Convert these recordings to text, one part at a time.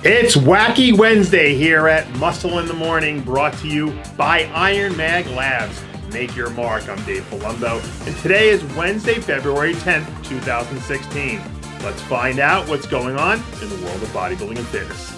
It's Wacky Wednesday here at Muscle in the Morning, brought to you by Iron Mag Labs. Make your mark. I'm Dave Palumbo, and today is Wednesday, February 10th, 2016. Let's find out what's going on in the world of bodybuilding and fitness.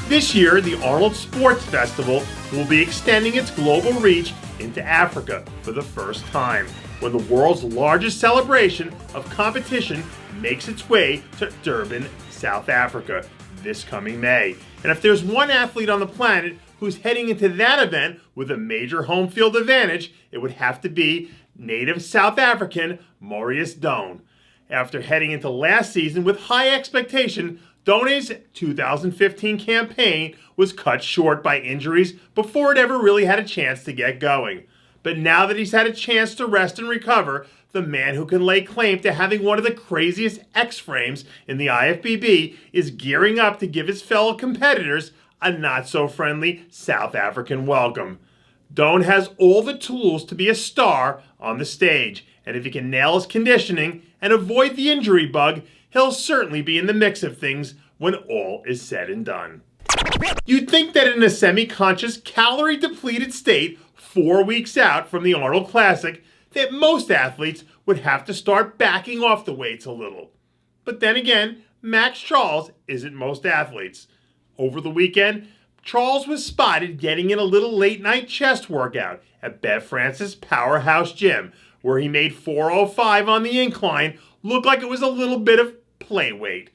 This year, the Arnold Sports Festival will be extending its global reach into Africa for the first time, when the world's largest celebration of competition makes its way to Durban, South Africa, this coming May. And if there's one athlete on the planet who's heading into that event with a major home field advantage, it would have to be native South African Maurice Dohne. After heading into last season with high expectation, Dohne's 2015 campaign was cut short by injuries before it ever really had a chance to get going. But now that he's had a chance to rest and recover, the man who can lay claim to having one of the craziest X-frames in the IFBB is gearing up to give his fellow competitors a not-so-friendly South African welcome. Dohne has all the tools to be a star on the stage, and if he can nail his conditioning and avoid the injury bug, he'll certainly be in the mix of things when all is said and done. You'd think that in a semi-conscious, calorie-depleted state 4 weeks out from the Arnold Classic, that most athletes would have to start backing off the weights a little. But then again, Max Charles isn't most athletes. Over the weekend, Charles was spotted getting in a little late-night chest workout at Bev Francis Powerhouse Gym, where he made 405 on the incline look like it was a little bit of play weight.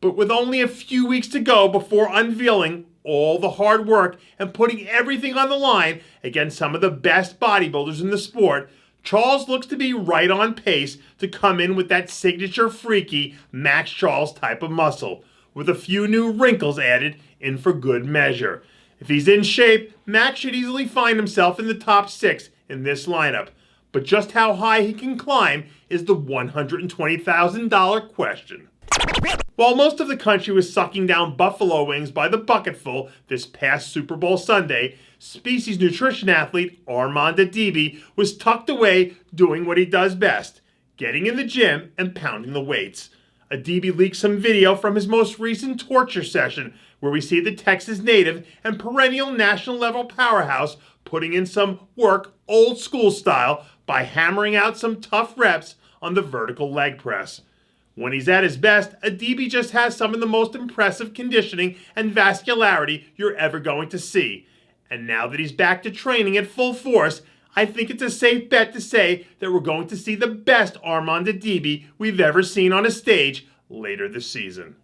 But with only a few weeks to go before unveiling all the hard work and putting everything on the line against some of the best bodybuilders in the sport, Charles looks to be right on pace to come in with that signature freaky Max Charles type of muscle, with a few new wrinkles added in for good measure. If he's in shape, Max should easily find himself in the top 6 in this lineup. But just how high he can climb is the $120,000 question. While most of the country was sucking down buffalo wings by the bucketful this past Super Bowl Sunday, Species Nutrition athlete Armon Adibi was tucked away doing what he does best, getting in the gym and pounding the weights. Adibi leaked some video from his most recent torture session, where we see the Texas native and perennial national level powerhouse putting in some work old school style by hammering out some tough reps on the vertical leg press. When he's at his best, Adibi just has some of the most impressive conditioning and vascularity you're ever going to see. And now that he's back to training at full force, I think it's a safe bet to say that we're going to see the best Armon Adibi we've ever seen on a stage later this season.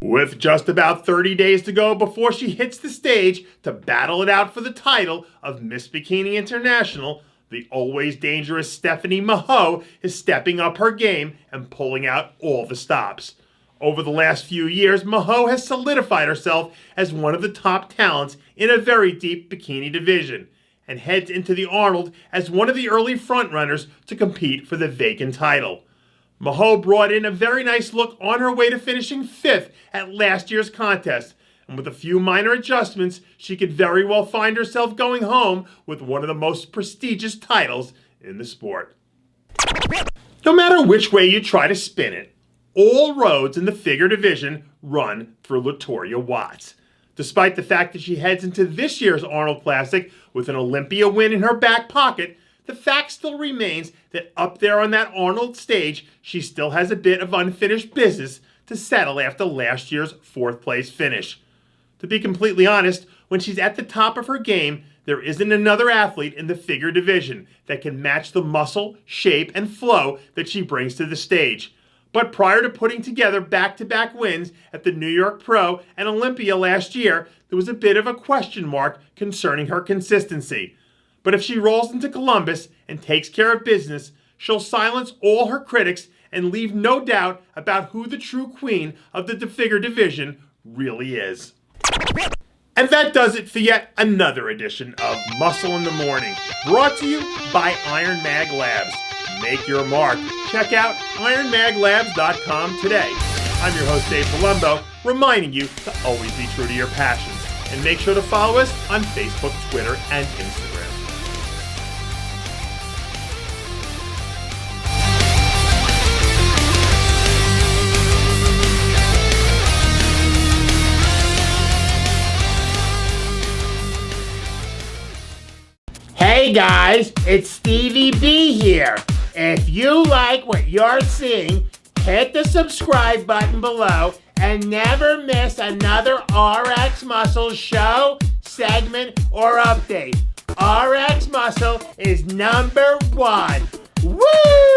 With just about 30 days to go before she hits the stage to battle it out for the title of Miss Bikini International, the always dangerous Stephanie Mahoe is stepping up her game and pulling out all the stops. Over the last few years, Mahoe has solidified herself as one of the top talents in a very deep bikini division, and heads into the Arnold as one of the early frontrunners to compete for the vacant title. Mahoe brought in a very nice look on her way to finishing 5th at last year's contest, and with a few minor adjustments, she could very well find herself going home with one of the most prestigious titles in the sport. No matter which way you try to spin it, all roads in the figure division run through Latorya Watts. Despite the fact that she heads into this year's Arnold Classic with an Olympia win in her back pocket, the fact still remains that up there on that Arnold stage, she still has a bit of unfinished business to settle after last year's 4th place finish. To be completely honest, when she's at the top of her game, there isn't another athlete in the figure division that can match the muscle, shape, and flow that she brings to the stage. But prior to putting together back-to-back wins at the New York Pro and Olympia last year, there was a bit of a question mark concerning her consistency. But if she rolls into Columbus and takes care of business, she'll silence all her critics and leave no doubt about who the true queen of the figure division really is. And that does it for yet another edition of Muscle in the Morning, brought to you by Iron Mag Labs. Make your mark. Check out ironmaglabs.com today. I'm your host, Dave Palumbo, reminding you to always be true to your passions. And make sure to follow us on Facebook, Twitter, and Instagram. Hey guys, it's Stevie B here. If you like what you're seeing, hit the subscribe button below and never miss another RxMuscle show, segment, or update. RxMuscle is #1. Woo!